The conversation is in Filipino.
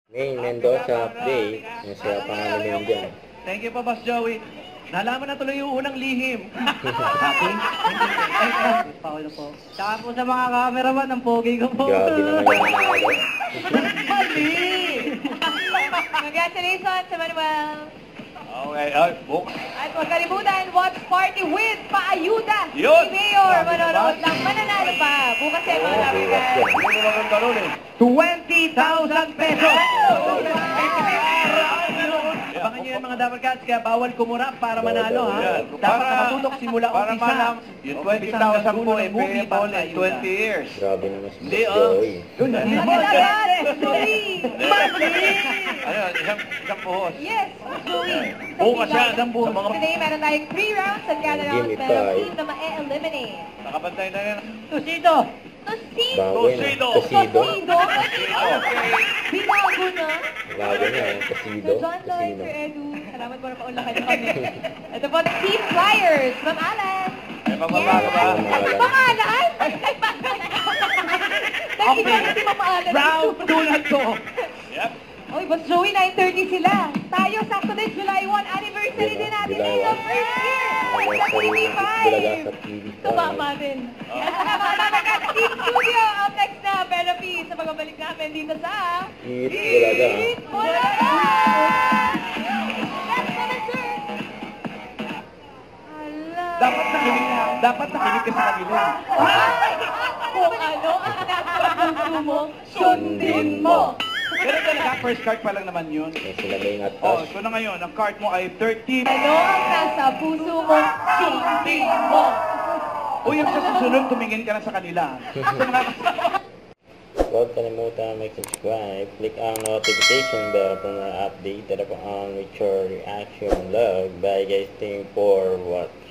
May Mendoza update. Yung sa pangalan mo dyan. Thank you po, Boss Joey. Nalaman na tuloy yung unang lihim. Paulo po. Tsaka po sa mga cameraman, ang pogi ko po. Grabe naman yung nanalo. Mali! Congratulations sa Manuel. Okay, book. At huwag kalimutan, watch party with Paayuda. Yun! Si Mayor, manonood ng mananalo pa. Bukas yan mga kapitan. Hindi mo magandalo eh. 20,000 pesos! Abangan nyo yan mga Dapper Cats, kaya bawal kumura para manalo ha. Dapat nakatutok simula umpisa. Yung 20,000 po ay payable in 20 years. Grabe naman si Hindi, Joey. Yun, Magandang sorry. Ano, isang puhos. Yes, Joey. Bukas yan, isang buhos. Today, meron tayong 3 rounds at kada round Gimme meron five. team na ma-eliminate. Nakabantay na yan. Tusito! Tosido. Bago na. Tosido. Binago na. Bago na. Tosido. So, John Lloyd, Tosido. Sir Edu, salamat po na paunlakan niyo kami. Ito po, Team Flyers, Ma'am Alan. May mababago ba? Ma'am Alan? Nag-iba na si Ma'am Alan. Round 2 na to. Yep. Oy, Boss Joey, 9:30 sila. Tayo, sakto din, July 1, anniversary din natin. July It's the 1. first year sa Anniversary, TV5. Bulaga sa TV5. Tumama din. Mga Team Studio, up next na, Therapy, sa pagbabalik namin dito sa... Eat Bulaga. Eat Bulaga! That's naman, sir. Hala. Dapat nakinig ka sa kanila. Kung ano ang nasa puso mo, sundin mo. Pero talaga, first card pa lang naman yun. Yung sila may Oh, atas. so na ngayon, ang card mo ay 13. Ano ang nasa puso mo, sundin mo. O yung sa susunod, tumingin ka na sa kanila. Huwag kalimutan mag-subscribe. Click ang notification bell para update. Tara po on with your reaction log. Bye guys. Thank you for watching.